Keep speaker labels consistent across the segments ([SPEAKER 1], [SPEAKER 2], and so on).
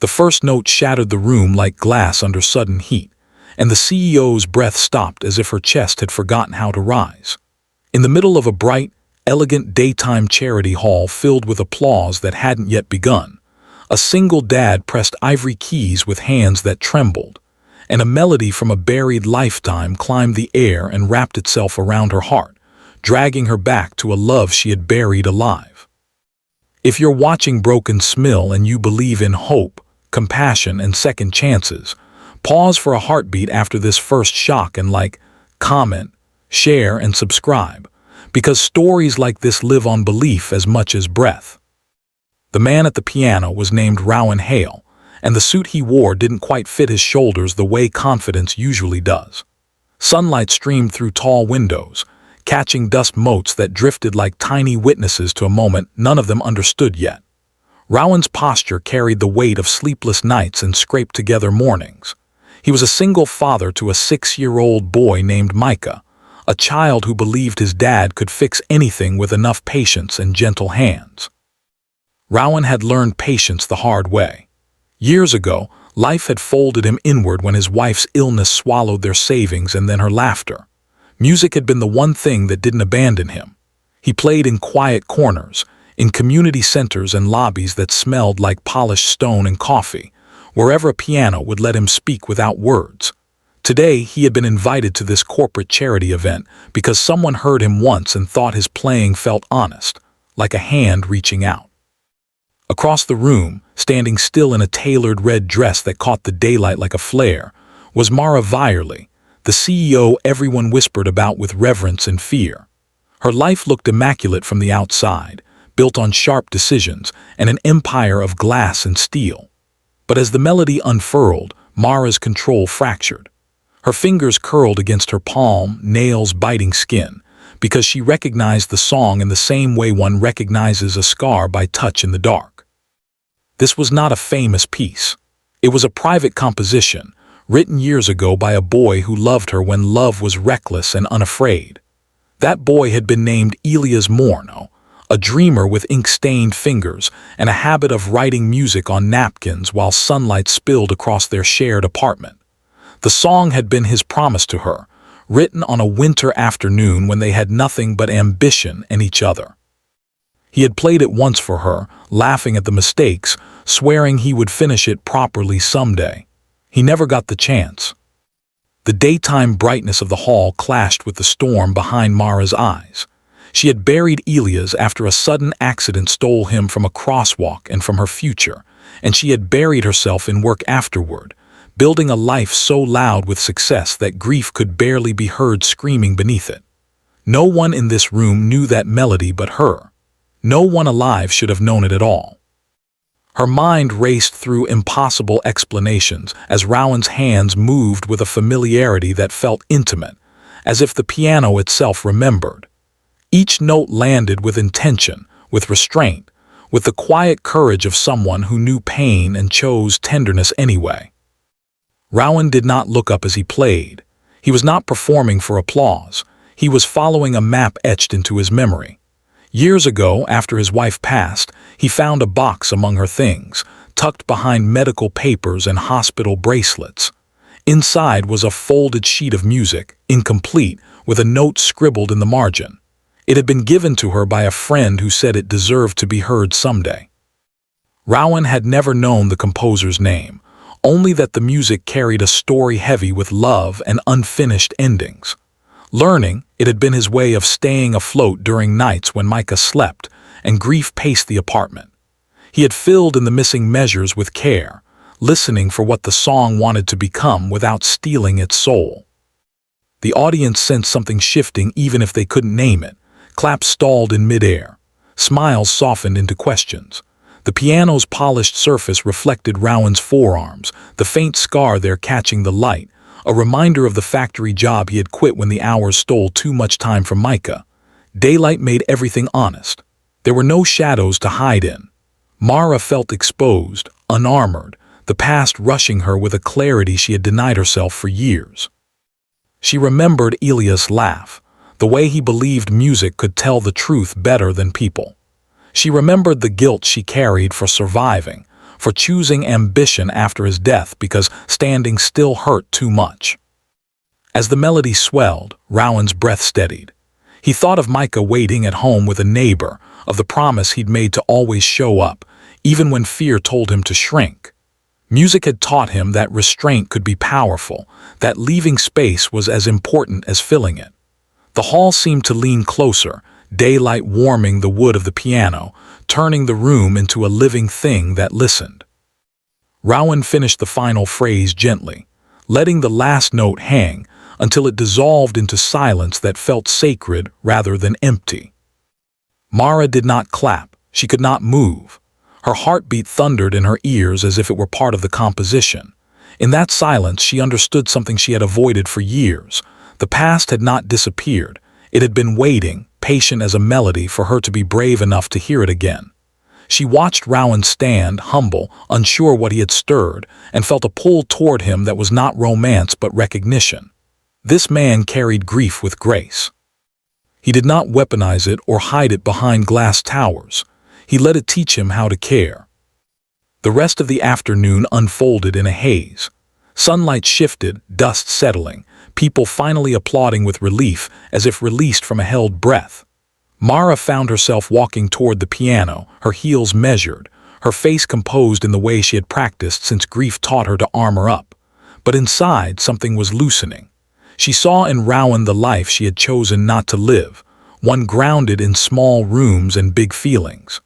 [SPEAKER 1] The first note shattered the room like glass under sudden heat, and the CEO's breath stopped as if her chest had forgotten how to rise. In the middle of a bright, elegant daytime charity hall filled with applause that hadn't yet begun, a single dad pressed ivory keys with hands that trembled, and a melody from a buried lifetime climbed the air and wrapped itself around her heart, dragging her back to a love she had buried alive. If you're watching Broken Smill and you believe in hope, compassion, and second chances, pause for a heartbeat after this first shock and comment, share, and subscribe, because stories like this live on belief as much as breath. The man at the piano was named Rowan Hale, and the suit he wore didn't quite fit his shoulders the way confidence usually does. Sunlight streamed through tall windows, catching dust motes that drifted like tiny witnesses to a moment none of them understood yet. Rowan's posture carried the weight of sleepless nights and scraped together mornings. He was a single father to a 6-year-old boy named Micah, a child who believed his dad could fix anything with enough patience and gentle hands. Rowan had learned patience the hard way. Years ago, life had folded him inward when his wife's illness swallowed their savings and then her laughter. Music had been the one thing that didn't abandon him. He played in quiet corners, in community centers and lobbies that smelled like polished stone and coffee, wherever a piano would let him speak without words. Today, he had been invited to this corporate charity event because someone heard him once and thought his playing felt honest, like a hand reaching out. Across the room, standing still in a tailored red dress that caught the daylight like a flare, was Mara Vyerly, the CEO everyone whispered about with reverence and fear. Her life looked immaculate from the outside, built on sharp decisions and an empire of glass and steel. But as the melody unfurled, Mara's control fractured. Her fingers curled against her palm, nails biting skin, because she recognized the song in the same way one recognizes a scar by touch in the dark. This was not a famous piece. It was a private composition, written years ago by a boy who loved her when love was reckless and unafraid. That boy had been named Elias Morneau, a dreamer with ink-stained fingers and a habit of writing music on napkins while sunlight spilled across their shared apartment. The song had been his promise to her, written on a winter afternoon when they had nothing but ambition and each other. He had played it once for her, laughing at the mistakes, swearing he would finish it properly someday. He never got the chance. The daytime brightness of the hall clashed with the storm behind Mara's eyes. She had buried Elias after a sudden accident stole him from a crosswalk and from her future, and she had buried herself in work afterward, building a life so loud with success that grief could barely be heard screaming beneath it. No one in this room knew that melody but her. No one alive should have known it at all. Her mind raced through impossible explanations as Rowan's hands moved with a familiarity that felt intimate, as if the piano itself remembered. Each note landed with intention, with restraint, with the quiet courage of someone who knew pain and chose tenderness anyway. Rowan did not look up as he played. He was not performing for applause. He was following a map etched into his memory. Years ago, after his wife passed, he found a box among her things, tucked behind medical papers and hospital bracelets. Inside was a folded sheet of music, incomplete, with a note scribbled in the margin. It had been given to her by a friend who said it deserved to be heard someday. Rowan had never known the composer's name, only that the music carried a story heavy with love and unfinished endings. Learning, it had been his way of staying afloat during nights when Micah slept and grief paced the apartment. He had filled in the missing measures with care, listening for what the song wanted to become without stealing its soul. The audience sensed something shifting even if they couldn't name it. Claps stalled in midair. Smiles softened into questions. The piano's polished surface reflected Rowan's forearms, the faint scar there catching the light, a reminder of the factory job he had quit when the hours stole too much time from Micah. Daylight made everything honest. There were no shadows to hide in. Mara felt exposed, unarmored, the past rushing her with a clarity she had denied herself for years. She remembered Elias' laugh, the way he believed music could tell the truth better than people. She remembered the guilt she carried for surviving, for choosing ambition after his death because standing still hurt too much. As the melody swelled, Rowan's breath steadied. He thought of Micah waiting at home with a neighbor, of the promise he'd made to always show up, even when fear told him to shrink. Music had taught him that restraint could be powerful, that leaving space was as important as filling it. The hall seemed to lean closer, daylight warming the wood of the piano, turning the room into a living thing that listened. Rowan finished the final phrase gently, letting the last note hang until it dissolved into silence that felt sacred rather than empty. Mara did not clap. She could not move. Her heartbeat thundered in her ears as if it were part of the composition. In that silence, she understood something she had avoided for years. The past had not disappeared. It had been waiting, patient as a melody, for her to be brave enough to hear it again. She watched Rowan stand, humble, unsure what he had stirred, and felt a pull toward him that was not romance but recognition. This man carried grief with grace. He did not weaponize it or hide it behind glass towers. He let it teach him how to care. The rest of the afternoon unfolded in a haze. Sunlight shifted, dust settling, people finally applauding with relief, as if released from a held breath. Mara found herself walking toward the piano, her heels measured, her face composed in the way she had practiced since grief taught her to armor up. But inside, something was loosening. She saw in Rowan the life she had chosen not to live, one grounded in small rooms and big feelings.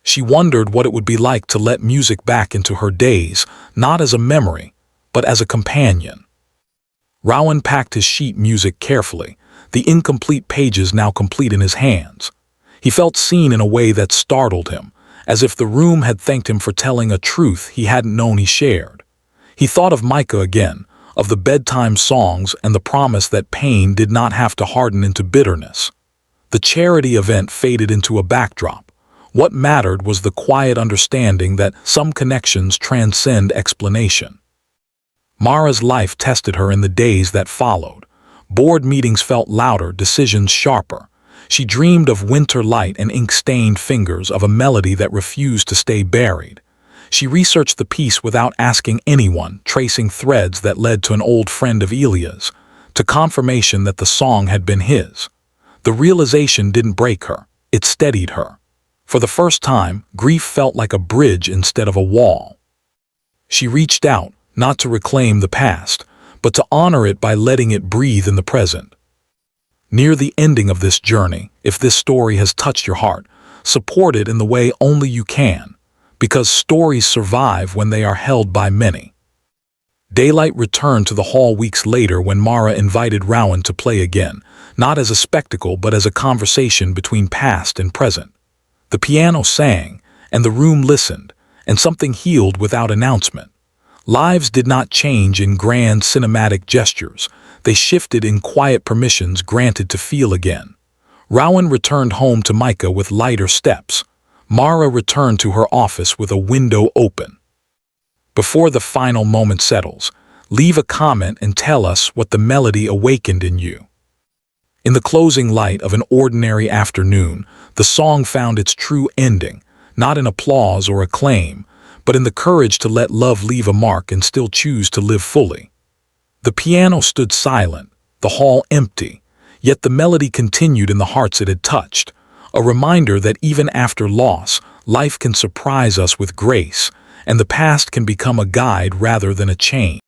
[SPEAKER 1] She wondered what it would be like to let music back into her days, not as a memory, but as a companion. Rowan packed his sheet music carefully, the incomplete pages now complete in his hands. He felt seen in a way that startled him, as if the room had thanked him for telling a truth he hadn't known he shared. He thought of Micah again, of the bedtime songs and the promise that pain did not have to harden into bitterness. The charity event faded into a backdrop. What mattered was the quiet understanding that some connections transcend explanation. Mara's life tested her in the days that followed. Board meetings felt louder, decisions sharper. She dreamed of winter light and ink-stained fingers, of a melody that refused to stay buried. She researched the piece without asking anyone, tracing threads that led to an old friend of Elia's, to confirmation that the song had been his. The realization didn't break her, it steadied her. For the first time, grief felt like a bridge instead of a wall. She reached out, not to reclaim the past, but to honor it by letting it breathe in the present. Near the ending of this journey, if this story has touched your heart, support it in the way only you can, because stories survive when they are held by many. Daylight returned to the hall weeks later when Mara invited Rowan to play again, not as a spectacle but as a conversation between past and present. The piano sang, and the room listened, and something healed without announcement. Lives did not change in grand cinematic gestures. They shifted in quiet permissions granted to feel again. Rowan returned home to Micah with lighter steps. Mara returned to her office with a window open. Before the final moment settles, leave a comment and tell us what the melody awakened in you. In the closing light of an ordinary afternoon, the song found its true ending, not in applause or acclaim, but in the courage to let love leave a mark and still choose to live fully. The piano stood silent, the hall empty, yet the melody continued in the hearts it had touched, a reminder that even after loss, life can surprise us with grace, and the past can become a guide rather than a chain.